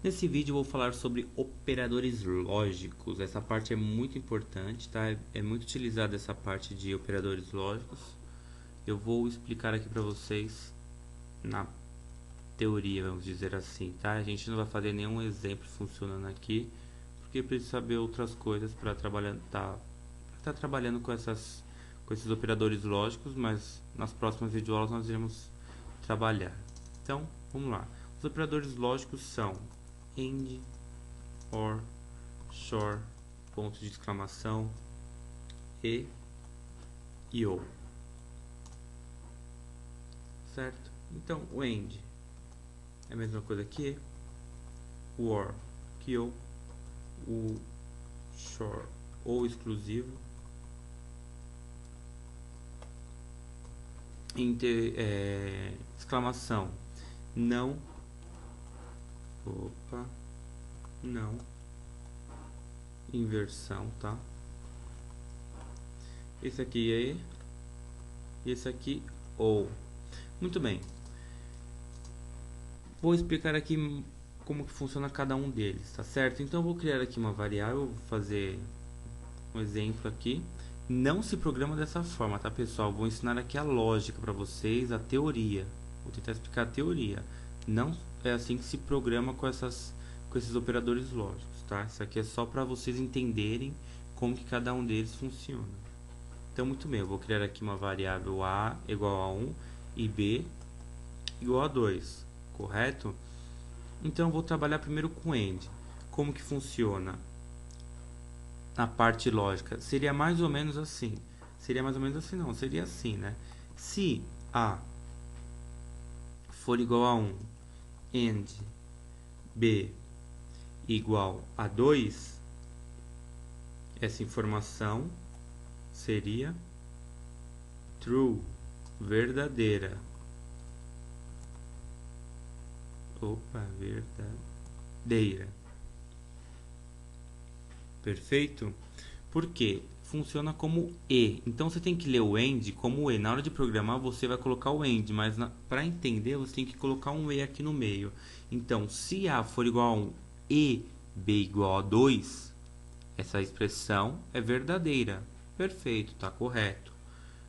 Nesse vídeo eu vou falar sobre operadores lógicos. Essa parte é muito importante, tá? É muito utilizada essa parte de operadores lógicos. Eu vou explicar aqui para vocês na teoria, vamos dizer assim, tá? A gente não vai fazer nenhum exemplo funcionando aqui, porque precisa saber outras coisas para trabalhar, tá trabalhando com esses operadores lógicos, mas nas próximas videoaulas nós iremos trabalhar. Então, vamos lá. Os operadores lógicos são AND, OR, SHOR, ponto de exclamação, e OU, certo? Então, o AND é a mesma coisa que o OR, que o SHOR, ou exclusivo, exclamação, não, não, inversão, tá? Esse aqui é e esse aqui ou. Muito bem. Vou explicar aqui como que funciona cada um deles, tá certo? Então eu vou criar aqui uma variável, vou fazer um exemplo aqui. Não se programa dessa forma, tá, pessoal? Vou ensinar aqui a lógica para vocês, a teoria. Vou tentar explicar a teoria. Não é assim que se programa com esses operadores lógicos, tá? Isso aqui é só para vocês entenderem como que cada um deles funciona. Então, muito bem, eu vou criar aqui uma variável a igual a 1 e b igual a 2, correto? Então, eu vou trabalhar primeiro com AND. Como que funciona? Na parte lógica, seria mais ou menos assim. Seria mais ou menos assim, não, seria assim, né? Se A for igual a 1 and B igual a 2, essa informação seria true, verdadeira. Verdadeira. Perfeito? Porque funciona como e. Então você tem que ler o AND como e. Na hora de programar você vai colocar o AND, mas para entender você tem que colocar um e aqui no meio. Então, se A for igual a 1 e B igual a 2, essa expressão é verdadeira. Perfeito, está correto.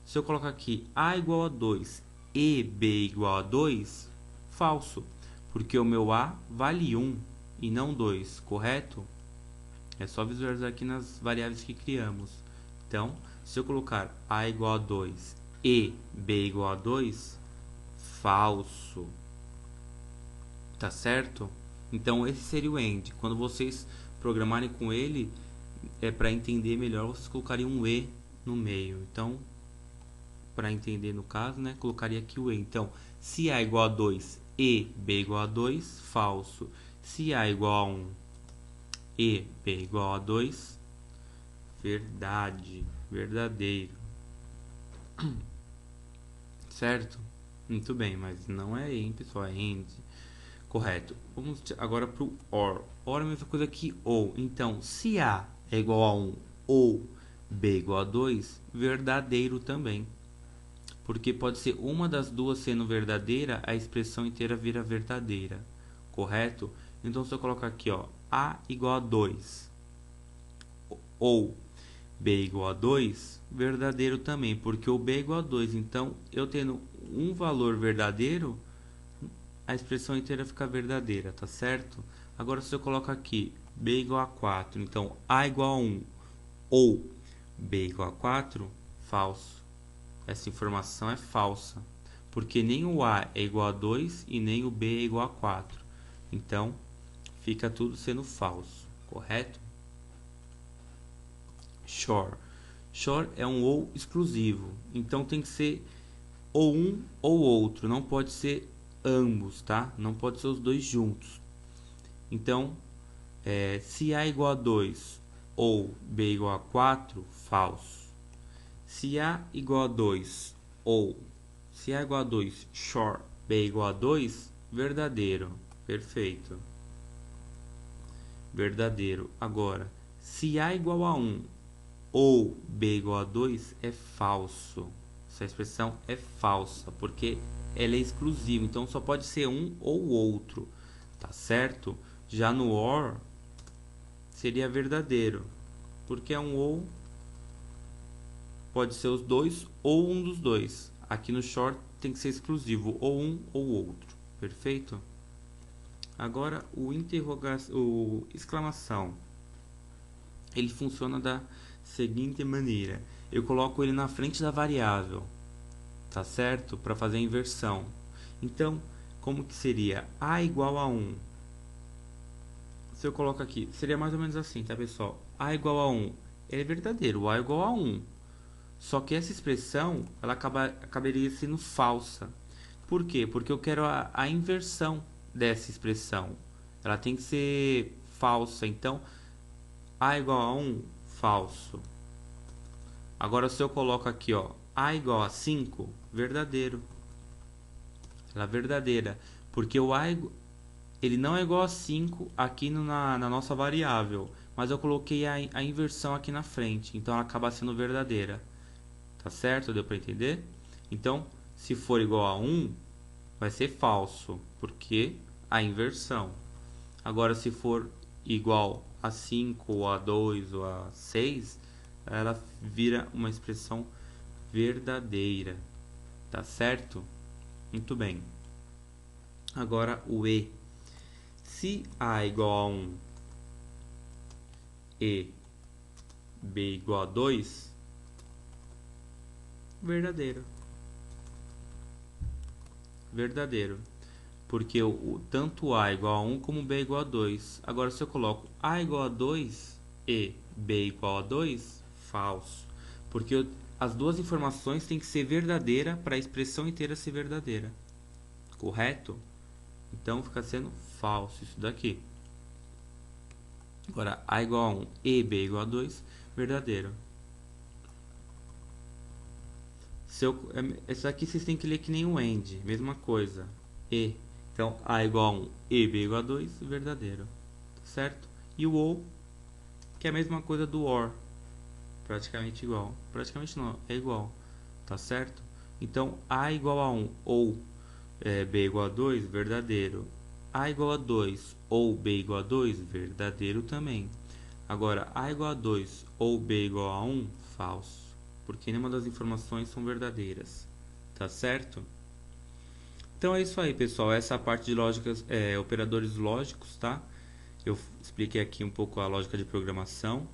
Se eu colocar aqui A igual a 2 e B igual a 2, falso. Porque o meu A vale 1 e não 2, correto? É só visualizar aqui nas variáveis que criamos. Então, se eu colocar A igual a 2 e B igual a 2, falso. Tá certo? Então, esse seria o AND. Quando vocês programarem com ele, para entender melhor, vocês colocariam um E no meio. Então, para entender no caso, né, colocaria aqui o E. Então, se A igual a 2 e B igual a 2, falso. Se A igual a 1 e B igual a 2, verdade, verdadeiro. Certo? Muito bem, mas não é em, pessoal, é AND. Correto. Vamos agora para o OR. OR é a mesma coisa que OU. Então, se A é igual a 1 ou B igual a 2, verdadeiro também. Porque pode ser uma das duas sendo verdadeira, a expressão inteira vira verdadeira. Correto? Então, se eu colocar aqui, ó, A igual a 2 ou B igual a 2, verdadeiro também, porque o B é igual a 2. Então, eu tendo um valor verdadeiro, a expressão inteira fica verdadeira, tá certo? Agora, se eu coloco aqui B igual a 4, então A igual a 1 ou B igual a 4, falso. Essa informação é falsa, porque nem o A é igual a 2 e nem o B é igual a 4. Então, fica tudo sendo falso, correto? SHOR. SHOR é um ou exclusivo, então tem que ser ou um ou outro, não pode ser ambos, tá? Não pode ser os dois juntos. Então, se A igual a 2 ou B igual a 4, falso. Se A igual a 2 ou se A igual a 2, SHOR, B igual a 2, verdadeiro. Perfeito. Verdadeiro. Agora, se A igual a 1 ou B igual a 2, é falso. Essa expressão é falsa, porque ela é exclusiva, então só pode ser um ou outro, tá certo? Já no OR, seria verdadeiro, porque é um ou, pode ser os dois ou um dos dois. Aqui no short tem que ser exclusivo, ou um ou outro. Perfeito? Agora o exclamação, ele funciona da seguinte maneira: eu coloco ele na frente da variável, tá certo? Para fazer a inversão. Então, como que seria? A igual a 1. Se eu coloco aqui, seria mais ou menos assim, tá, pessoal? A igual a 1 é verdadeiro, A igual a 1. Só que essa expressão, ela acabaria sendo falsa. Por quê? Porque eu quero a inversão dessa expressão. Ela tem que ser falsa. Então, A igual a 1, falso. Agora, se eu coloco aqui, ó, A igual a 5, verdadeiro. Ela é verdadeira. Porque o A ele não é igual a 5 aqui na nossa variável. Mas eu coloquei a inversão aqui na frente. Então, ela acaba sendo verdadeira. Tá certo? Deu para entender? Então, se for igual a 1, vai ser falso, porque a inversão. Agora, se for igual a 5, ou a 2, ou a 6, ela vira uma expressão verdadeira. Tá certo? Muito bem. Agora, o E. Se A é igual a 1 e B igual a 2, verdadeiro. Verdadeiro. Porque tanto A igual a 1 como B igual a 2. Agora, se eu coloco A igual a 2 e B igual a 2, falso. Porque as duas informações têm que ser verdadeira para a expressão inteira ser verdadeira. Correto? Então, fica sendo falso isso daqui. Agora, A igual a 1 e B igual a 2, verdadeiro. Esse aqui vocês têm que ler que nem o AND, mesma coisa. E. Então, A igual a 1 e B igual a 2, verdadeiro. Certo? E o OU, que é a mesma coisa do OR. Praticamente igual. Praticamente não, é igual. Tá certo? Então, A igual a 1 ou B igual a 2, verdadeiro. A igual a 2 ou B igual a 2, verdadeiro também. Agora, A igual a 2 ou B igual a 1, falso. Porque nenhuma das informações são verdadeiras. Tá certo? Então é isso aí, pessoal. Essa é a parte de lógicas, operadores lógicos, tá? Eu expliquei aqui um pouco a lógica de programação,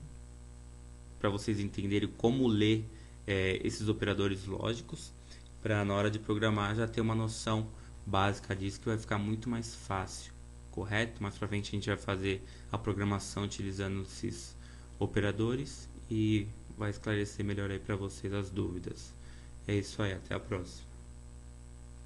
para vocês entenderem como ler esses operadores lógicos, para na hora de programar já ter uma noção básica disso, que vai ficar muito mais fácil, correto? Mais pra frente a gente vai fazer a programação utilizando esses operadores e vai esclarecer melhor aí para vocês as dúvidas. É isso aí, até a próxima.